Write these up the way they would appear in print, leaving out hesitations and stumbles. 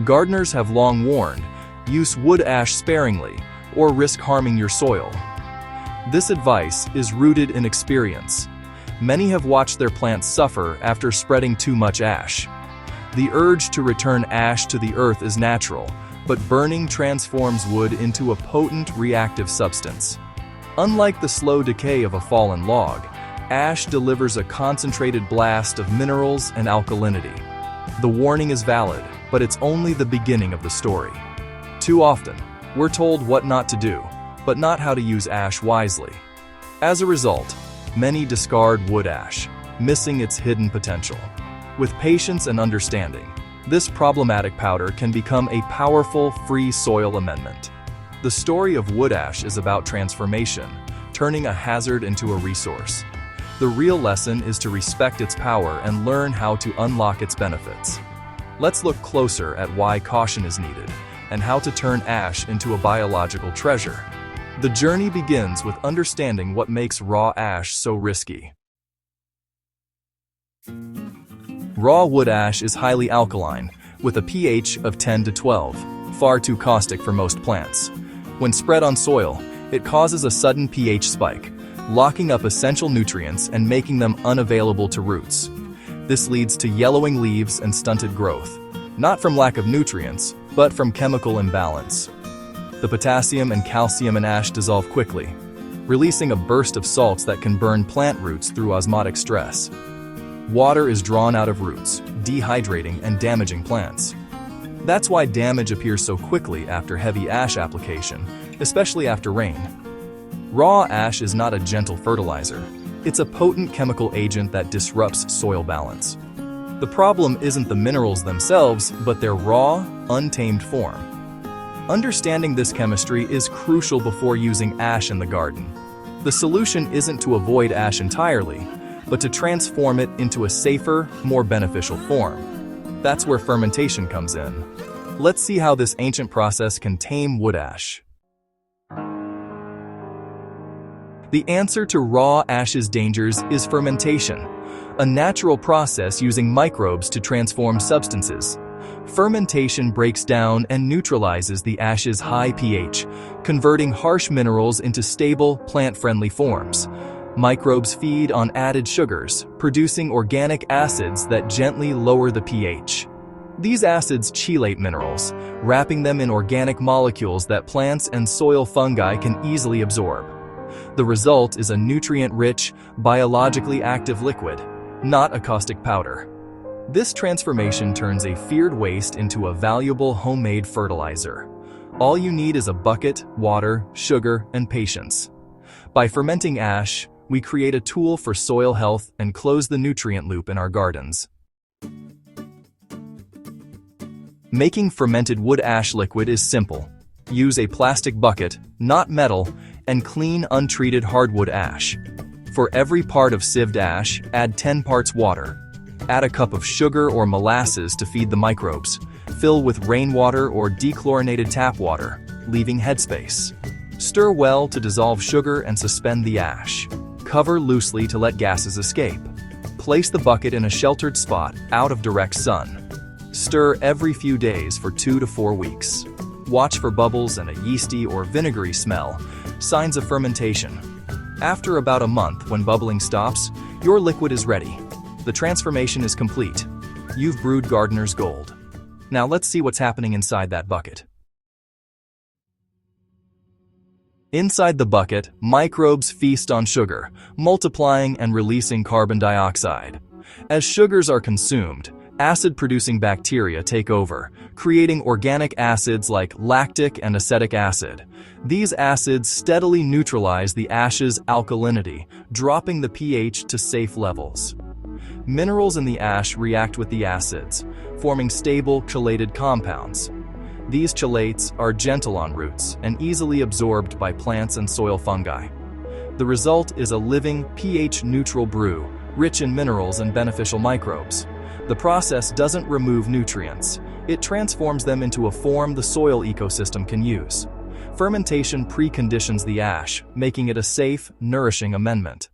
Gardeners have long warned, use wood ash sparingly or risk harming your soil. This advice is rooted in experience. Many have watched their plants suffer after spreading too much ash. The urge to return ash to the earth is natural, but burning transforms wood into a potent reactive substance. Unlike the slow decay of a fallen log, ash delivers a concentrated blast of minerals and alkalinity. The warning is valid, but it's only the beginning of the story. Too often, we're told what not to do, but not how to use ash wisely. As a result, many discard wood ash, missing its hidden potential. With patience and understanding, this problematic powder can become a powerful free soil amendment. The story of wood ash is about transformation, turning a hazard into a resource. The real lesson is to respect its power and learn how to unlock its benefits. Let's look closer at why caution is needed and how to turn ash into a biological treasure. The journey begins with understanding what makes raw ash so risky. Raw wood ash is highly alkaline, with a pH of 10 to 12, far too caustic for most plants. When spread on soil, it causes a sudden pH spike, locking up essential nutrients and making them unavailable to roots. This leads to yellowing leaves and stunted growth, not from lack of nutrients, but from chemical imbalance. The potassium and calcium in ash dissolve quickly, releasing a burst of salts that can burn plant roots through osmotic stress. Water is drawn out of roots, dehydrating and damaging plants. That's why damage appears so quickly after heavy ash application, especially after rain. Raw ash is not a gentle fertilizer. It's a potent chemical agent that disrupts soil balance. The problem isn't the minerals themselves, but their raw, untamed form. Understanding this chemistry is crucial before using ash in the garden. The solution isn't to avoid ash entirely, but to transform it into a safer, more beneficial form. That's where fermentation comes in. Let's see how this ancient process can tame wood ash. The answer to raw ash's dangers is fermentation, a natural process using microbes to transform substances. Fermentation breaks down and neutralizes the ash's high pH, converting harsh minerals into stable, plant-friendly forms. Microbes feed on added sugars, producing organic acids that gently lower the pH. These acids chelate minerals, wrapping them in organic molecules that plants and soil fungi can easily absorb. The result is a nutrient-rich, biologically active liquid, not a caustic powder. This transformation turns a feared waste into a valuable homemade fertilizer. All you need is a bucket, water, sugar, and patience. By fermenting ash, we create a tool for soil health and close the nutrient loop in our gardens. Making fermented wood ash liquid is simple. Use a plastic bucket, not metal, and clean untreated hardwood ash. For every part of sieved ash, add 10 parts water. Add a cup of sugar or molasses to feed the microbes. Fill with rainwater or dechlorinated tap water, leaving headspace. Stir well to dissolve sugar and suspend the ash. Cover loosely to let gases escape. Place the bucket in a sheltered spot out of direct sun. Stir every few days for 2 to 4 weeks. Watch for bubbles and a yeasty or vinegary smell, signs of fermentation. After about a month, when bubbling stops, your liquid is ready. The transformation is complete. You've brewed gardener's gold. Now let's see what's happening inside that bucket. Inside the bucket, microbes feast on sugar, multiplying and releasing carbon dioxide. As sugars are consumed, acid-producing bacteria take over, creating organic acids like lactic and acetic acid. These acids steadily neutralize the ash's alkalinity, dropping the pH to safe levels. Minerals in the ash react with the acids, forming stable, chelated compounds. These chelates are gentle on roots and easily absorbed by plants and soil fungi. The result is a living, pH-neutral brew, rich in minerals and beneficial microbes. The process doesn't remove nutrients. It transforms them into a form the soil ecosystem can use. Fermentation preconditions the ash, making it a safe, nourishing amendment.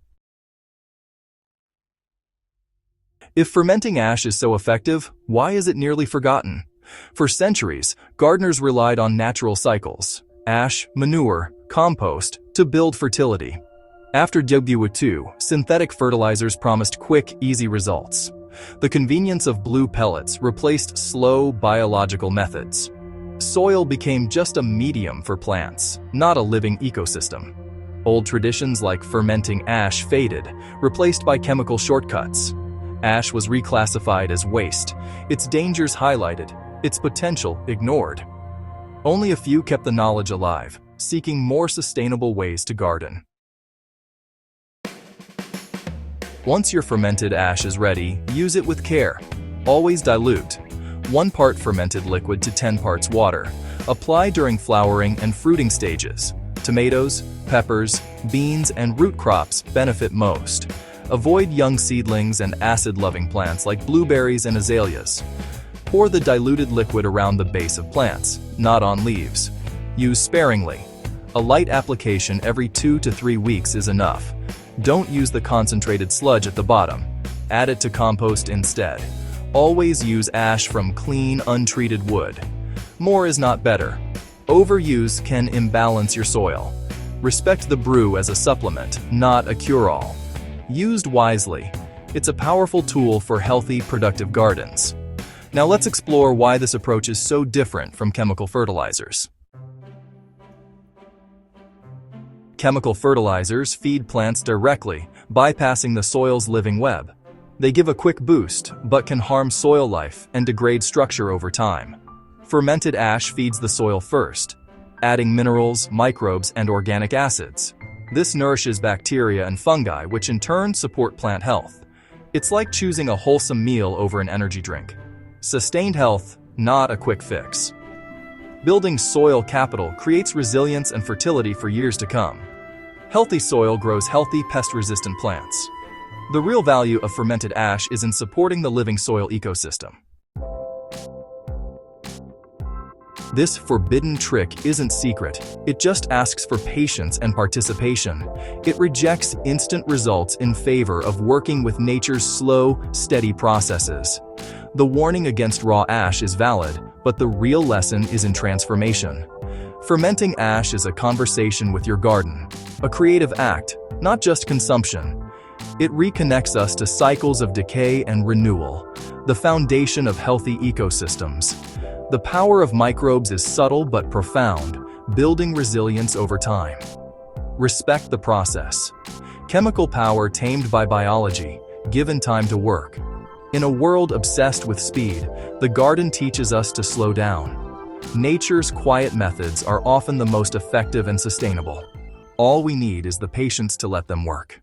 If fermenting ash is so effective, why is it nearly forgotten? For centuries, gardeners relied on natural cycles, ash, manure, compost, to build fertility. After World War II, synthetic fertilizers promised quick, easy results. The convenience of blue pellets replaced slow, biological methods. Soil became just a medium for plants, not a living ecosystem. Old traditions like fermenting ash faded, replaced by chemical shortcuts. Ash was reclassified as waste, its dangers highlighted, its potential ignored. Only a few kept the knowledge alive, seeking more sustainable ways to garden. Once your fermented ash is ready, use it with care. Always dilute 1 part fermented liquid to 10 parts water. Apply during flowering and fruiting stages. Tomatoes, peppers, beans, and root crops benefit most. Avoid young seedlings and acid-loving plants like blueberries and azaleas. Pour the diluted liquid around the base of plants, not on leaves. Use sparingly. A light application every 2 to 3 weeks is enough. Don't use the concentrated sludge at the bottom. Add it to compost instead. Always use ash from clean, untreated wood. More is not better. Overuse can imbalance your soil. Respect the brew as a supplement, not a cure-all. Used wisely, it's a powerful tool for healthy, productive gardens. Now let's explore why this approach is so different from chemical fertilizers. Chemical fertilizers feed plants directly, bypassing the soil's living web. They give a quick boost, but can harm soil life and degrade structure over time. Fermented ash feeds the soil first, adding minerals, microbes, and organic acids. This nourishes bacteria and fungi, which in turn support plant health. It's like choosing a wholesome meal over an energy drink. Sustained health, not a quick fix. Building soil capital creates resilience and fertility for years to come. Healthy soil grows healthy, pest-resistant plants. The real value of fermented ash is in supporting the living soil ecosystem. This forbidden trick isn't secret, it just asks for patience and participation. It rejects instant results in favor of working with nature's slow, steady processes. The warning against raw ash is valid, but the real lesson is in transformation. Fermenting ash is a conversation with your garden, a creative act, not just consumption. It reconnects us to cycles of decay and renewal, the foundation of healthy ecosystems. The power of microbes is subtle but profound, building resilience over time. Respect the process. Chemical power tamed by biology, given time to work. In a world obsessed with speed, the garden teaches us to slow down. Nature's quiet methods are often the most effective and sustainable. All we need is the patience to let them work.